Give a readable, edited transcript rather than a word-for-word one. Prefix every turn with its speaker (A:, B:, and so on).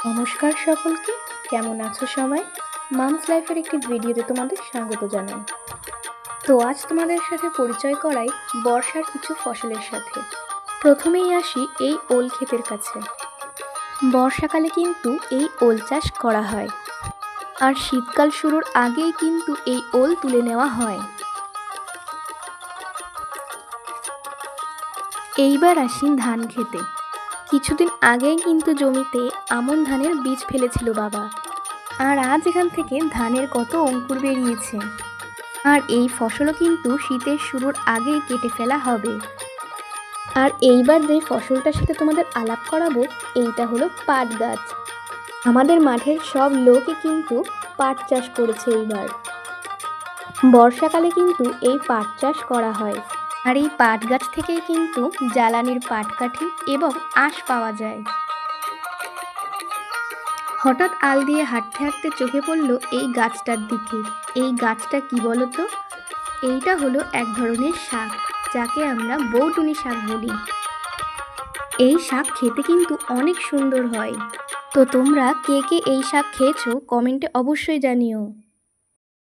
A: নমস্কার সকলকে, কেমন আছো সবাই? মামস লাইফের একটি ভিডিওতে তোমাদের স্বাগত জানাই। তো আজ তোমাদের সাথে পরিচয় করাই বর্ষার কিছু ফসলের সাথে। প্রথমেই আসি এই ওল ক্ষেতের কাছে। বর্ষাকালে কিন্তু এই ওল চাষ করা হয়, আর শীতকাল শুরুর আগেই কিন্তু এই ওল তুলে নেওয়া হয়। এইবার আসি ধান খেতে। কিছুদিন আগেই কিন্তু জমিতে আমন ধানের বীজ ফেলেছিল বাবা, আর আজ এখান থেকে ধানের কত অঙ্কুর বেরিয়েছে। আর এই ফসলও কিন্তু শীতের শুরুর আগেই কেটে ফেলা হবে। আর এইবার যে ফসলটার সাথে তোমাদের আলাপ করাবো, এইটা হলো পাট গাছ। আমাদের মাঠের সব লোকই কিন্তু পাট চাষ করেছে এইবার। বর্ষাকালে কিন্তু এই পাট চাষ করা হয়, আর এই পাট গাছ থেকেই কিন্তু জ্বালানির পাটকাঠি এবং আঁশ পাওয়া যায়। হঠাৎ আল দিয়ে হাঁটতে হাঁটতে চোখে পড়ল এই গাছটার দিকে। এই গাছটা কি বলো তো? এইটা হলো এক ধরনের শাক, যাকে আমরা বৌটুনি শাক বলি। এই শাক খেতে কিন্তু অনেক সুন্দর হয়। তো তোমরা কে কে এই শাক খেয়েছো কমেন্টে অবশ্যই জানিও।